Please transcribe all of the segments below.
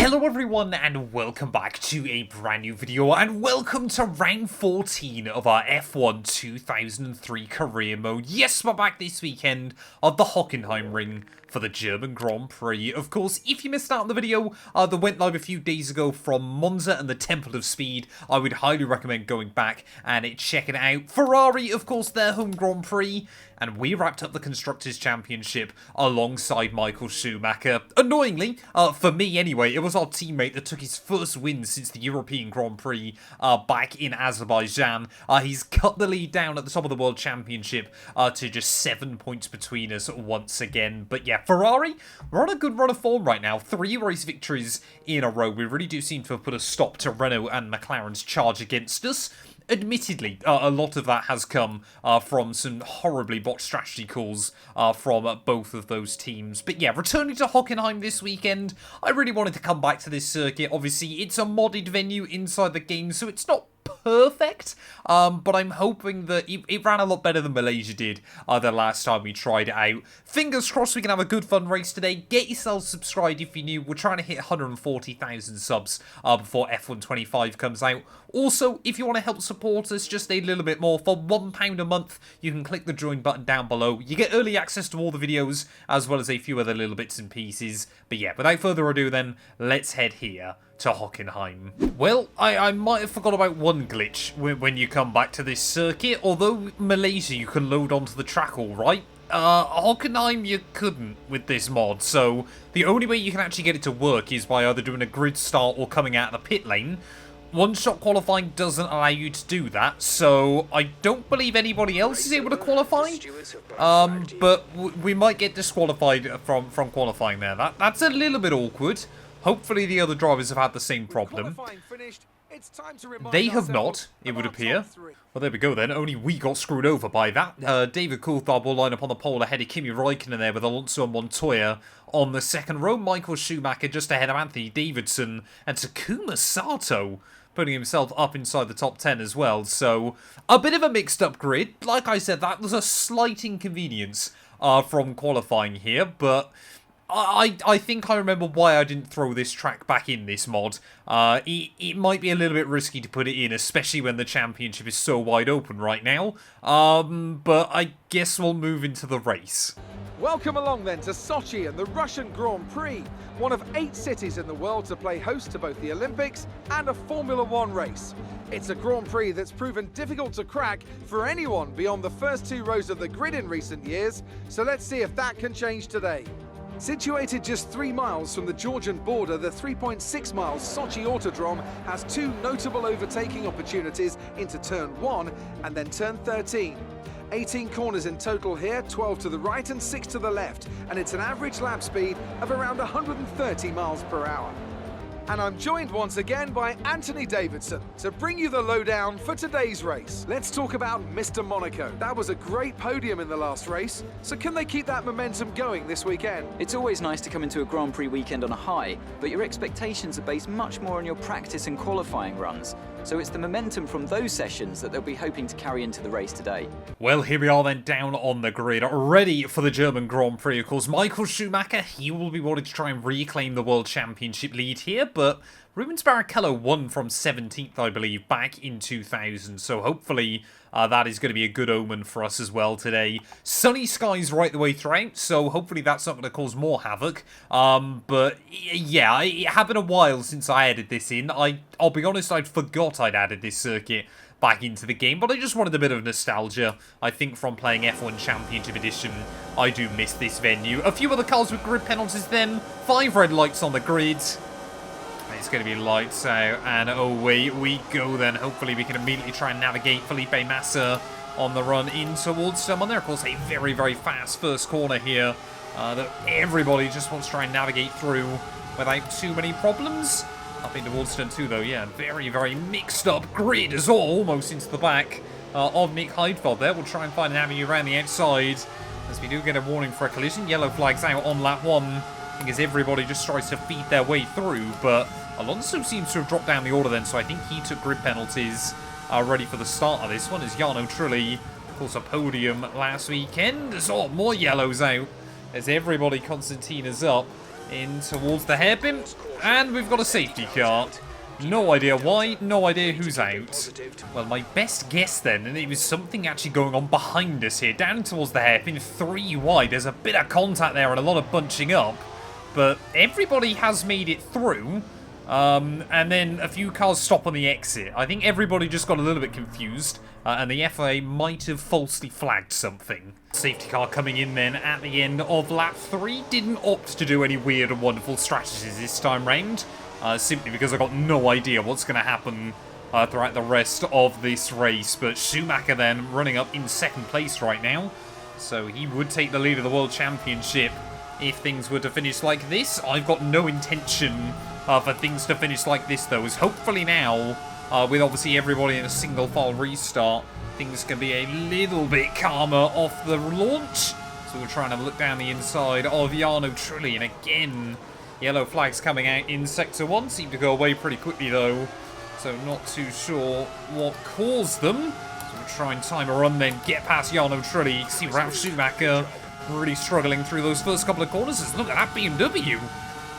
Hello everyone and welcome back to a brand new video and welcome to round 14 of our F1 2003 career mode. Yes, we're back this weekend of the Hockenheim ring for the German Grand Prix. Of course, if you missed out on the video that went live a few days ago from Monza and the Temple of Speed, I would highly recommend going back and checking it out. Ferrari, of course, their home Grand Prix, and we wrapped up the Constructors' Championship alongside Michael Schumacher. Annoyingly, for me anyway, it was our teammate that took his first win since the European Grand Prix back in Azerbaijan. He's cut the lead down at the top of the World Championship to just 7 points between us once again. But yeah, Ferrari, we're on a good run of form right now. 3 race victories in a row. We really do seem to have put a stop to Renault and McLaren's charge against us. Admittedly, a lot of that has come from some horribly botched strategy calls from both of those teams. But yeah, returning to Hockenheim this weekend, I really wanted to come back to this circuit. Obviously, it's a modded venue inside the game, so it's not perfect, but I'm hoping that it ran a lot better than Malaysia did the last time we tried it out. Fingers crossed we can have a good fun race today. Get yourselves subscribed if you're new. We're trying to hit 140,000 subs before F1 25 comes out. Also, if you want to help support us just a little bit more, for £1 a month, you can click the join button down below. You get early access to all the videos, as well as a few other little bits and pieces. But yeah, without further ado then, let's head here to Hockenheim. Well, I might have forgot about one glitch when you come back to this circuit. Although Malaysia you can load onto the track all right, Hockenheim you couldn't with this mod. So the only way you can actually get it to work is by either doing a grid start or coming out of the pit lane. One-shot qualifying doesn't allow you to do that, so I don't believe anybody else is able to qualify. But we might get disqualified from qualifying there. That's a little bit awkward. Hopefully the other drivers have had the same problem. They have not, it would appear. Well, there we go then. Only we got screwed over by that. David Coulthard will line up on the pole ahead of Kimi Räikkönen there with Alonso and Montoya on the second row. Michael Schumacher just ahead of Anthony Davidson and Takuma Sato putting himself up inside the top 10 as well. So a bit of a mixed up grid. Like I said, that was a slight inconvenience from qualifying here, but I think I remember why I didn't throw this track back in this mod. It might be a little bit risky to put it in, especially when the championship is so wide open right now. But I guess we'll move into the race. Welcome along then to Sochi and the Russian Grand Prix, one of 8 cities in the world to play host to both the Olympics and a Formula 1 race. It's a Grand Prix that's proven difficult to crack for anyone beyond the first 2 rows of the grid in recent years, so let's see if that can change today. Situated just 3 miles from the Georgian border, the 3.6 miles Sochi Autodrome has 2 notable overtaking opportunities into turn 1 and then turn 13. 18 corners in total here, 12 to the right and 6 to the left, and it's an average lap speed of around 130 miles per hour. And I'm joined once again by Anthony Davidson to bring you the lowdown for today's race. Let's talk about Mr. Monaco. That was a great podium in the last race, so can they keep that momentum going this weekend? It's always nice to come into a Grand Prix weekend on a high, but your expectations are based much more on your practice and qualifying runs. So it's the momentum from those sessions that they'll be hoping to carry into the race today. Well, here we are then down on the grid, ready for the German Grand Prix. Of course, Michael Schumacher, he will be wanting to try and reclaim the World Championship lead here, but Rubens Barrichello won from 17th, I believe, back in 2000, so hopefully that is going to be a good omen for us as well today. Sunny skies right the way throughout, so hopefully that's not going to cause more havoc. But yeah, it had been a while since I added this in. I'll be honest, I forgot I'd added this circuit back into the game, but I just wanted a bit of nostalgia. I think from playing F1 Championship Edition, I do miss this venue. A few other cars with grid penalties then. 5 red lights on the grid. It's going to be lights out, and away we go then. Hopefully we can immediately try and navigate Felipe Massa on the run in towards someone there. Of course, a very, very fast first corner here that everybody just wants to try and navigate through without too many problems. Up into towards turn 2 though, yeah, very, very mixed up grid as well, almost into the back of Nick Heidfeld there. We'll try and find an avenue around the outside as we do get a warning for a collision. Yellow flags out on lap 1. As everybody just tries to feed their way through, but Alonso seems to have dropped down the order then, so I think he took grid penalties ready for the start of this one. As Jarno Trulli, of course, a podium last weekend. So more yellows out as everybody concertina's up. in towards the hairpin. And we've got a safety car. No idea why, no idea who's out. Well, my best guess then, and it was something actually going on behind us here, down towards the hairpin, 3 wide. There's a bit of contact there and a lot of bunching up, but everybody has made it through. And then a few cars stop on the exit. I think everybody just got a little bit confused, and the FIA might have falsely flagged something. Safety car coming in then at the end of lap 3. Didn't opt to do any weird and wonderful strategies this time round. Simply because I got no idea what's going to happen throughout the rest of this race. But Schumacher then running up in 2nd place right now. So he would take the lead of the World Championship if things were to finish like this. I've got no intention for things to finish like this though, as hopefully now, with obviously everybody in a single file restart, things can be a little bit calmer off the launch. So we're trying to look down the inside of Jarno Trulli, and again, yellow flags coming out in Sector 1. Seem to go away pretty quickly though, so not too sure what caused them. So we'll try and time a run then, get past Jarno Trulli. See Ralf Schumacher really struggling through those first couple of corners. Look at that BMW.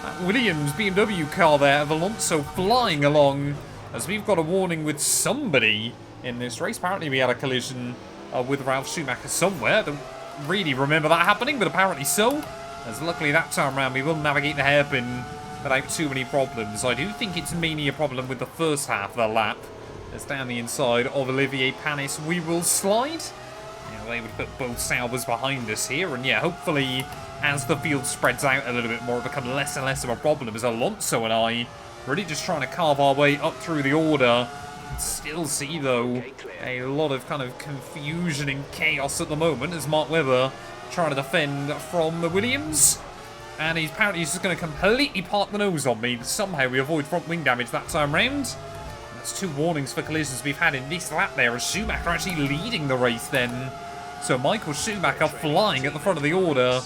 That Williams BMW car there of Alonso flying along, as we've got a warning with somebody in this race. Apparently we had a collision with Ralf Schumacher somewhere. I don't really remember that happening, but apparently so. As luckily that time around we will navigate the hairpin without too many problems. I do think it's mainly a problem with the first half of the lap. As down the inside of Olivier Panis we will slide. Yeah, they would put both Saubers behind us here, and yeah, hopefully as the field spreads out a little bit more, it'll become less and less of a problem, as Alonso and I really just trying to carve our way up through the order. Still see though a lot of kind of confusion and chaos at the moment, as Mark Webber trying to defend from the Williams, and apparently he's just going to completely part the nose on me, but somehow we avoid front wing damage that time round. That's 2 warnings for collisions we've had in this lap there, as Schumacher actually leading the race then. So Michael Schumacher flying at the front of the order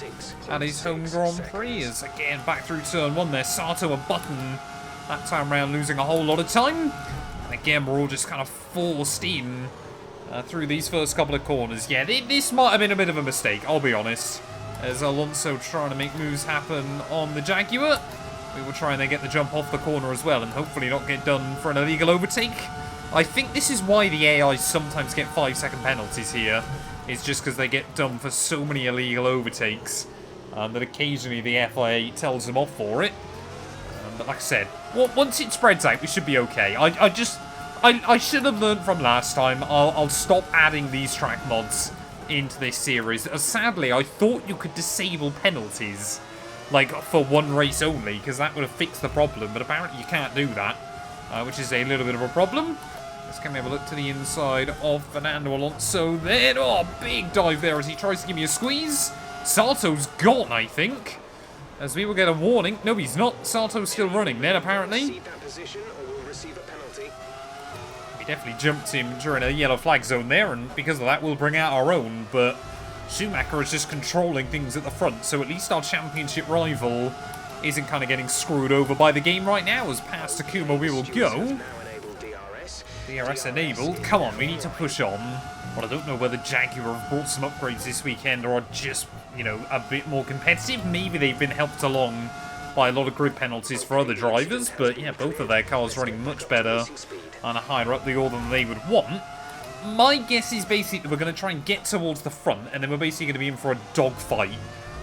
at his home Grand Prix, as again back through turn 1 there, Sato and Button that time round losing a whole lot of time. And again we're all just kind of forced in through these first couple of corners. Yeah, this might have been a bit of a mistake, I'll be honest, as Alonso trying to make moves happen on the Jaguar. We will try and then get the jump off the corner as well, and hopefully not get done for an illegal overtake. I think this is why the AI sometimes get 5-second penalties here. It's just because they get done for so many illegal overtakes that occasionally the FIA tells them off for it. But like I said, once it spreads out, we should be okay. I should have learned from last time. I'll stop adding these track mods into this series. Sadly, I thought you could disable penalties, like for one race only, because that would have fixed the problem. But apparently you can't do that, which is a little bit of a problem. Let's come have a look to the inside of Fernando Alonso then. Oh, big dive there as he tries to give me a squeeze. Sato's gone, I think, as we will get a warning. No, he's not. Sato's still running then, apparently. We definitely jumped him during a yellow flag zone there, and because of that we'll bring out our own. But Schumacher is just controlling things at the front, so at least our championship rival isn't kind of getting screwed over by the game right now. As past Takuma we will go. DRS enabled. Come on, we need to push on. Well, I don't know whether Jaguar have brought some upgrades this weekend or are just, you know, a bit more competitive. Maybe they've been helped along by a lot of grid penalties for other drivers, but yeah, both of their cars running much better and higher up the order than they would want. My guess is basically we're going to try and get towards the front, and then we're basically going to be in for a dogfight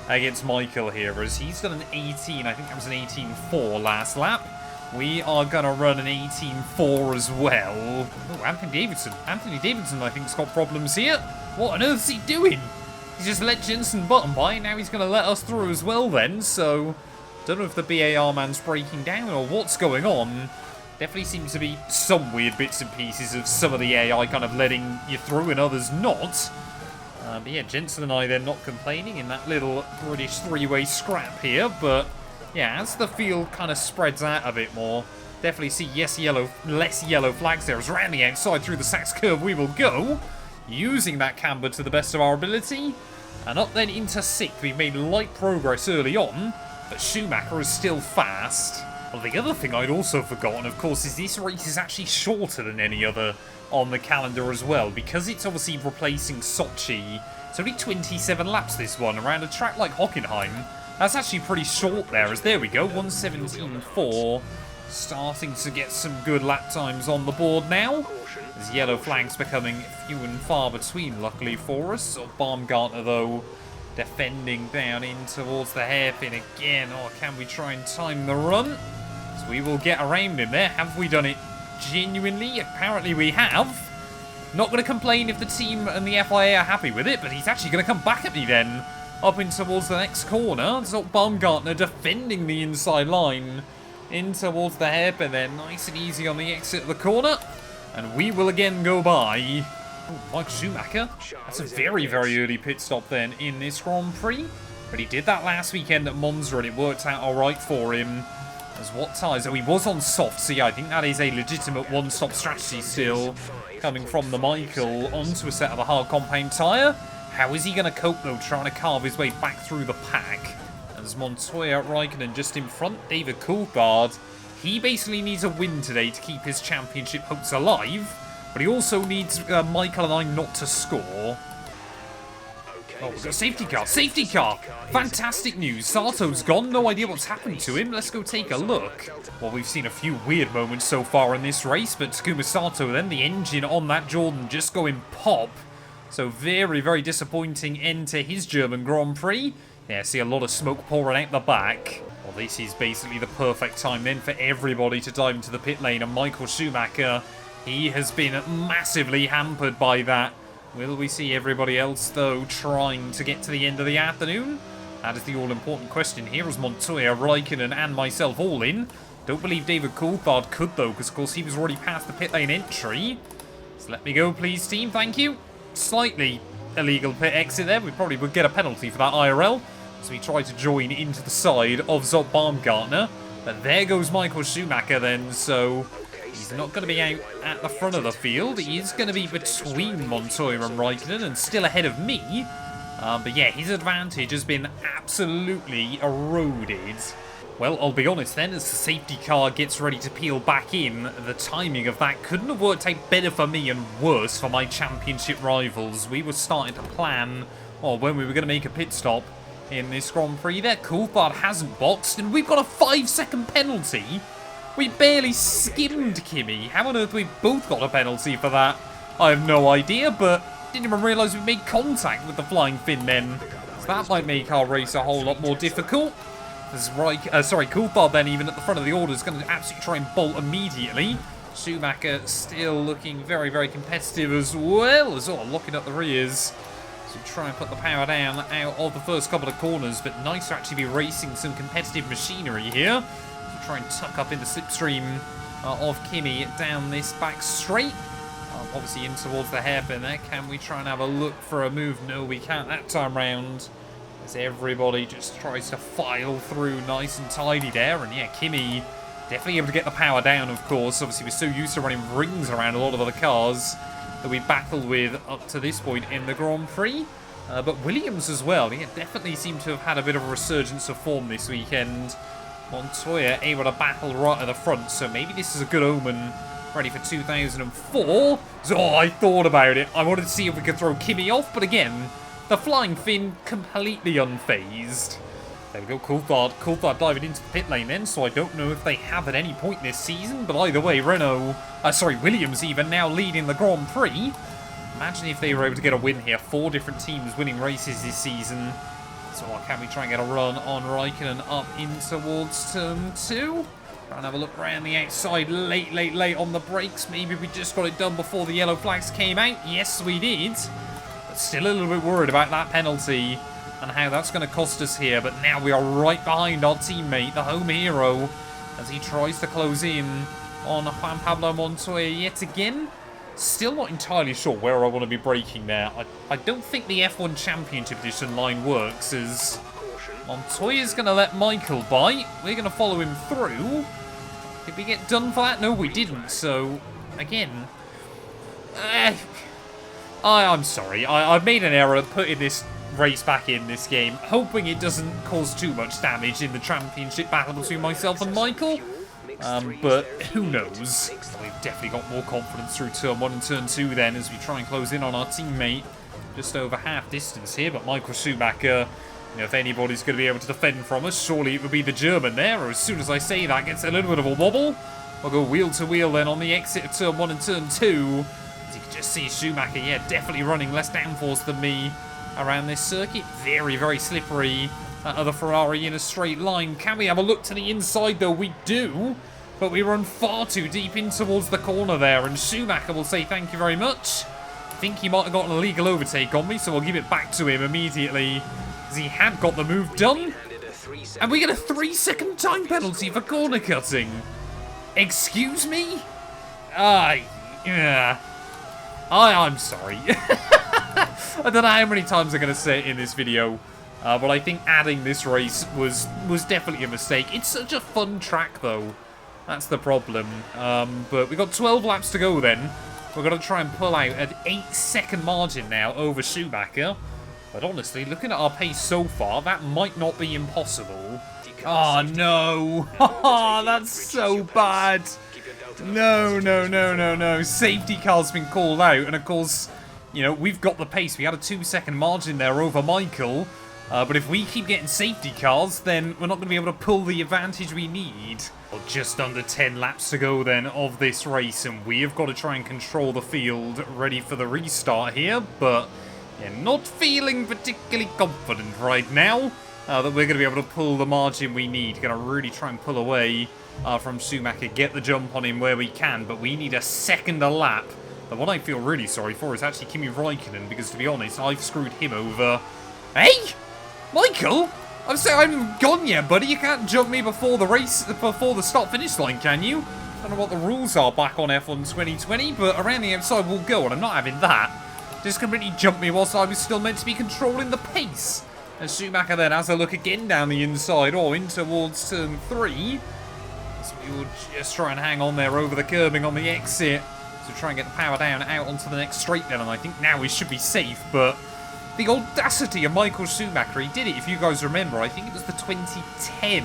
against Michael here, as he's done an 18, I think that was an 18.4 last lap. We are going to run an 18.4 as well. Oh, Anthony Davidson. Anthony Davidson, I think, has got problems here. What on earth is he doing? He's just let Jensen Button by. Now he's going to let us through as well then. So, don't know if the BAR man's breaking down or what's going on. Definitely seems to be some weird bits and pieces of some of the AI kind of letting you through and others not. But yeah, Jensen and I, they're not complaining in that little British three-way scrap here. But yeah, as the field kind of spreads out a bit more, definitely see less yellow flags there. As around the outside through the Sachs curve we will go, using that camber to the best of our ability. And up then into 6th. We've made light progress early on, but Schumacher is still fast. Well, the other thing I'd also forgotten, of course, is this race is actually shorter than any other on the calendar as well, because it's obviously replacing Sochi. It's only 27 laps this one, around a track like Hockenheim. That's actually pretty short there, as there we go, 1:17.4. Starting to get some good lap times on the board now. As yellow flags becoming few and far between, luckily for us. So Baumgartner, though, defending down in towards the hairpin again. Or can we try and time the run? So we will get around him there. Have we done it genuinely? Apparently we have. Not going to complain if the team and the FIA are happy with it, but he's actually going to come back at me then. Up in towards the next corner. So Baumgartner defending the inside line. In towards the hairpin there. Nice and easy on the exit of the corner. And we will again go by. Oh, Mike Schumacher. That's a very, very early pit stop then in this Grand Prix. But he did that last weekend at Monza and it worked out alright for him. As what tyres? Oh, he was on soft, so yeah, I think that is a legitimate one-stop strategy still. Coming from the Michael onto a set of a hard compound tyre. How is he going to cope, though, trying to carve his way back through the pack? As Montoya, Raikkonen just in front, David Coulthard. He basically needs a win today to keep his championship hopes alive. But he also needs Michael and I not to score. Oh, we've got a safety car. Safety car! Fantastic news. Sato's gone. No idea what's happened to him. Let's go take a look. Well, we've seen a few weird moments so far in this race, but Takuma Sato then, the engine on that Jordan just going pop. So very, very disappointing end to his German Grand Prix. Yeah, see a lot of smoke pouring out the back. Well, this is basically the perfect time then for everybody to dive into the pit lane. And Michael Schumacher, he has been massively hampered by that. Will we see everybody else, though, trying to get to the end of the afternoon? That is the all-important question here, as Montoya, Raikkonen and myself all in. Don't believe David Coulthard could, though, because, of course, he was already past the pit lane entry. So let me go, please, team. Thank you. Slightly illegal pit exit there. We probably would get a penalty for that IRL. So we try to join into the side of Zot Baumgartner. But there goes Michael Schumacher then, so he's not going to be out at the front of the field. He is going to be between Montoya and Raikkonen and still ahead of me. But yeah, his advantage has been absolutely eroded. Well, I'll be honest then, as the safety car gets ready to peel back in, the timing of that couldn't have worked out better for me and worse for my championship rivals. We were starting to plan, or when we were going to make a pit stop in this Grand Prix there. Coulthard hasn't boxed, and we've got a 5-second penalty. We barely skimmed Kimi. How on earth we both got a penalty for that? I have no idea, but didn't even realise we made contact with the flying fin then. So that might make our race a whole lot more difficult. As Coulthard then, even at the front of the order, is going to absolutely try and bolt immediately. Schumacher still looking very, very competitive as well, as all locking up the rears. So try and put the power down out of the first couple of corners, but nice to actually be racing some competitive machinery here. So try and tuck up in the slipstream of Kimi down this back straight. Obviously in towards the hairpin there. Can we try and have a look for a move? No, we can't that time round. As everybody just tries to file through nice and tidy there. And yeah, Kimi definitely able to get the power down, of course. Obviously, we're so used to running rings around a lot of other cars that we battled with up to this point in the Grand Prix. But Williams as well, yeah, definitely seem to have had a bit of a resurgence of form this weekend. Montoya able to battle right at the front, so maybe this is a good omen. Ready for 2004. So, I thought about it. I wanted to see if we could throw Kimi off, but again, the flying fin completely unfazed. There we go, Coulthard diving into the pit lane then, so I don't know if they have at any point this season, but either way, Williams even now leading the Grand Prix. Imagine if they were able to get a win here. 4 different teams winning races this season. So can we try and get a run on Raikkonen up in towards turn 2? Try and have a look around the outside late on the brakes. Maybe we just got it done before the yellow flags came out. Yes, we did. But still a little bit worried about that penalty and how that's going to cost us here. But now we are right behind our teammate, the home hero, as he tries to close in on Juan Pablo Montoya yet again. Still not entirely sure where I want to be braking there. I don't think the F1 Championship Edition line works, as Montoya's going to let Michael bite. We're going to follow him through. Did we get done for that? No, we didn't. So, again, I'm sorry. I've made an error putting this race back in this game, hoping it doesn't cause too much damage in the championship battle between myself and Michael. But who knows? We've definitely got more confidence through turn 1 and turn 2 then, as we try and close in on our teammate. Just over half distance here, but Michael Schumacher You know, if anybody's going to be able to defend from us, surely it would be the German there. Or as soon as I say that, gets a little bit of a wobble. We'll go wheel to wheel then on the exit of turn 1 and turn 2. As you can just see Schumacher, yeah, definitely running less downforce than me around this circuit. Very, very slippery. That other Ferrari in a straight line. Can we have a look to the inside, though? We do. But we run far too deep in towards the corner there. And Schumacher will say thank you very much. I think he might have got an illegal overtake on me, so we'll give it back to him immediately. Because he had got the move done. And we get a 3-second time penalty for corner cutting. Excuse me? Yeah. I'm sorry. I don't know how many times I'm going to say it in this video. But I think adding this race was definitely a mistake. It's such a fun track, though. That's the problem. But we've got 12 laps to go then. We're going to try and pull out an 8-second margin now over Schumacher. But honestly, looking at our pace so far, that might not be impossible. Oh, no. Oh, that's so bad. No. Safety car's been called out. And of course, you know, we've got the pace. We had a 2-second margin there over Michael. But if we keep getting safety cars, then we're not going to be able to pull the advantage we need. Well, just under 10 laps to go then of this race, and we have got to try and control the field, ready for the restart here, but yeah, not feeling particularly confident right now that we're going to be able to pull the margin we need. Going to really try and pull away from Schumacher, get the jump on him where we can, but we need a second a lap. The one I feel really sorry for is actually Kimi Räikkönen, because to be honest, I've screwed him over. Hey! Michael? I'm saying I'm gone yet, buddy. You can't jump me before the race, before the start-finish line, can you? I don't know what the rules are back on F1 2020, but around the outside we'll go, and I'm not having that. Just completely jumped me whilst I was still meant to be controlling the pace. And Schumacher then has a look again down the inside, or in towards turn 3. So we will just try and hang on there over the curbing on the exit. So try and get the power down out onto the next straight then, and I think now we should be safe, but the audacity of Michael Schumacher, he did it, if you guys remember, I think it was the 2010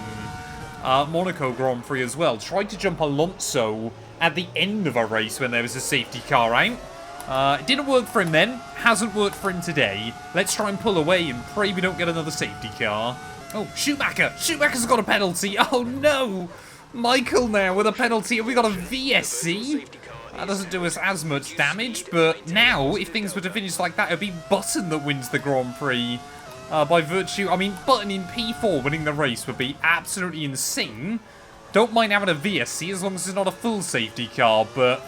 Monaco Grand Prix as well. Tried to jump Alonso at the end of a race when there was a safety car out. It didn't work for him then, hasn't worked for him today. Let's try and pull away and pray we don't get another safety car. Oh, Schumacher! Schumacher's got a penalty! Oh no! Michael now with a penalty, and we got a VSC. That doesn't do us as much damage, but now, if things were to finish like that, it would be Button that wins the Grand Prix. By virtue, I mean, Button in P4 winning the race would be absolutely insane. Don't mind having a VSC as long as it's not a full safety car, but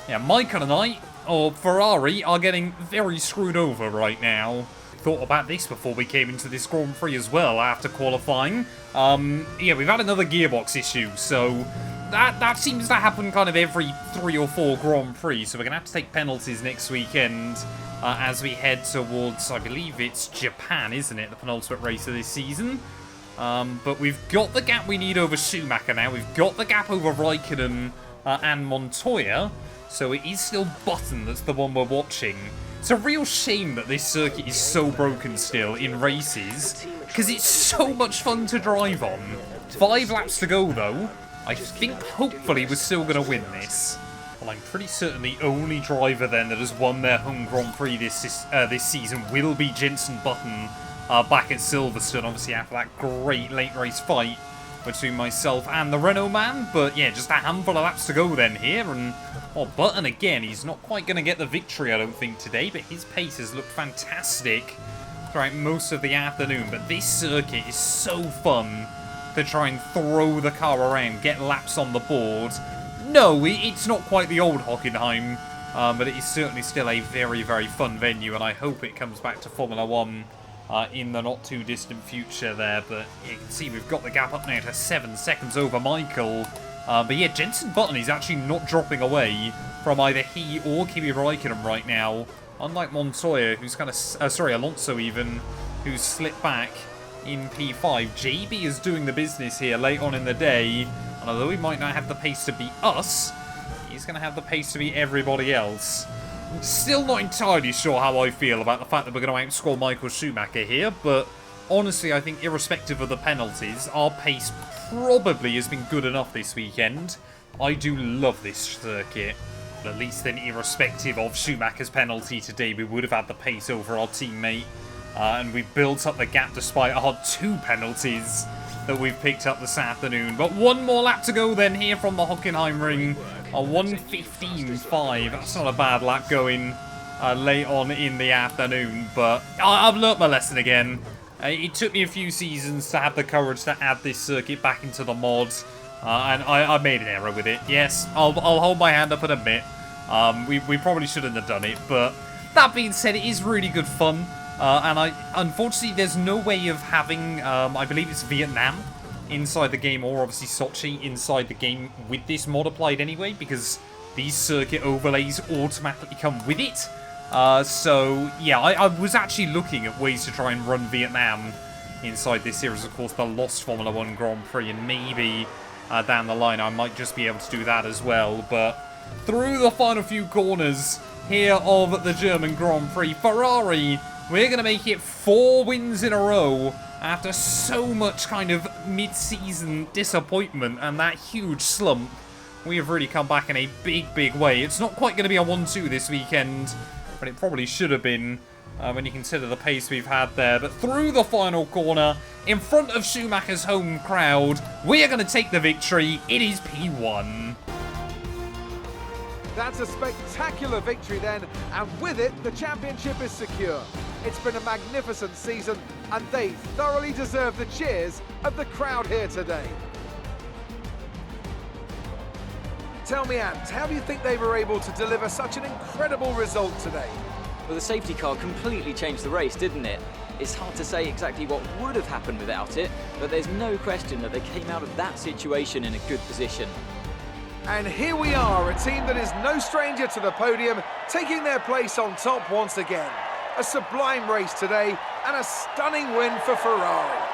yeah, Michael and I, or Ferrari, are getting very screwed over right now. Thought about this before we came into this Grand Prix as well after qualifying. Yeah, we've had another gearbox issue, so that seems to happen kind of every 3 or 4 Grand Prix, so we're going to have to take penalties next weekend as we head towards, I believe it's Japan, isn't it? The penultimate race of this season. But we've got the gap we need over Schumacher now. We've got the gap over Räikkönen and Montoya, so it is still Button that's the one we're watching. It's a real shame that this circuit is so broken still in races, because it's so much fun to drive on. 5 laps to go, though. I think, hopefully, we're still going to win this. Well, I'm pretty certain the only driver, then, that has won their home Grand Prix this season will be Jenson Button back at Silverstone, obviously, after that great late race fight between myself and the Renault man. But, yeah, just a handful of laps to go, then, here. And, well, Button, again, he's not quite going to get the victory, I don't think, today. But his pace has looked fantastic throughout most of the afternoon. But this circuit is so fun to try and throw the car around, get laps on the board. No, it's not quite the old Hockenheim, but it is certainly still a very, very fun venue, and I hope it comes back to Formula 1 in the not-too-distant future there. But you can see we've got the gap up now to 7 seconds over Michael. But yeah, Jenson Button is actually not dropping away from either he or Kimi Räikkönen right now, unlike Montoya, who's kind of, Alonso even, who's slipped back in P5. JB is doing the business here late on in the day, and although he might not have the pace to beat us, he's going to have the pace to beat everybody else. Still not entirely sure how I feel about the fact that we're going to outscore Michael Schumacher here, but honestly, I think irrespective of the penalties, our pace probably has been good enough this weekend. I do love this circuit, but at least then irrespective of Schumacher's penalty today, we would have had the pace over our teammate And we built up the gap despite our 2 penalties that we've picked up this afternoon. But one more lap to go then here from the Hockenheim ring. A 1:15.5. That's not a bad lap going late on in the afternoon. But I've learnt my lesson again. It took me a few seasons to have the courage to add this circuit back into the mods. And I made an error with it. Yes, I'll hold my hand up and admit. We probably shouldn't have done it. But that being said, it is really good fun. And unfortunately, there's no way of having, I believe it's Vietnam inside the game, or obviously Sochi inside the game with this mod applied anyway, because these circuit overlays automatically come with it. So, yeah, I was actually looking at ways to try and run Vietnam inside this series. Of course, the Lost Formula 1 Grand Prix, and maybe down the line I might just be able to do that as well. But through the final few corners here of the German Grand Prix, Ferrari, we're going to make it 4 wins in a row after so much kind of mid-season disappointment and that huge slump. We have really come back in a big, big way. It's not quite going to be a 1-2 this weekend, but it probably should have been when you consider the pace we've had there. But through the final corner, in front of Schumacher's home crowd, we are going to take the victory. It is P1. That's a spectacular victory then, and with it, the championship is secure. It's been a magnificent season, and they thoroughly deserve the cheers of the crowd here today. Tell me, Ant, how do you think they were able to deliver such an incredible result today? Well, the safety car completely changed the race, didn't it? It's hard to say exactly what would have happened without it, but there's no question that they came out of that situation in a good position. And here we are, a team that is no stranger to the podium, taking their place on top once again. A sublime race today, and a stunning win for Ferrari.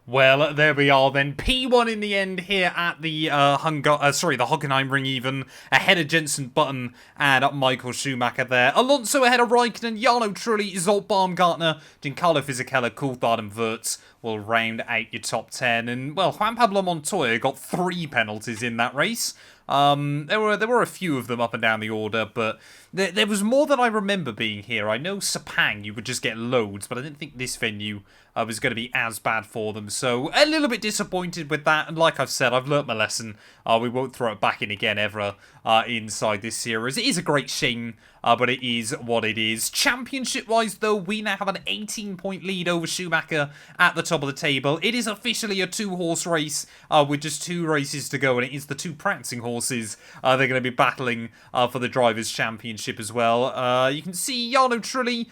Well, there we are then. P1 in the end here at the the Hockenheim ring even. Ahead of Jenson Button and Michael Schumacher there. Alonso ahead of Raikkonen, Jarno Trulli, Zolt Baumgartner, Giancarlo Fisichella, Coulthard and Wirtz will round out your top 10. And, well, Juan Pablo Montoya got 3 penalties in that race. There were a few of them up and down the order, but there was more than I remember being here. I know Sepang, you would just get loads, but I didn't think this venue was going to be as bad for them. So a little bit disappointed with that, and like I've said, I've learnt my lesson. We won't throw it back in again ever inside this series. It is a great shame, but it is what it is. Championship-wise, though, we now have an 18-point lead over Schumacher at the top of the table. It is officially a 2-horse race with just 2 races to go, and it is the 2 practicing horses. They're going to be battling for the Drivers' Championship as well. You can see Jarno Trulli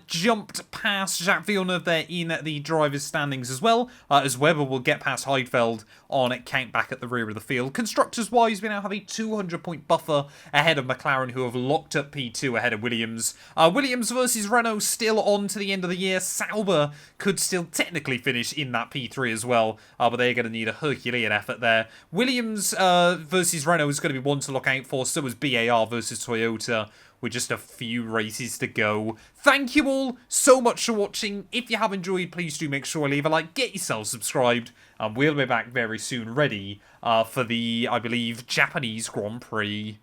jumped past Jacques Villeneuve there in the Drivers' standings as well, as Webber will get past Heidfeld on count back at the rear of the field. Constructors-wise, we now have a 200-point buffer ahead of McLaren, who have locked up P2 ahead of Williams. Williams versus Renault still on to the end of the year. Sauber could still technically finish in that P3 as well, but they're going to need a Herculean effort there. Williams versus Renault is going to be one to look out for. So is BAR versus Toyota, with just a few races to go. Thank you all so much for watching. If you have enjoyed, please do make sure to leave a like, get yourself subscribed, and we'll be back very soon ready for the, I believe, Japanese Grand Prix.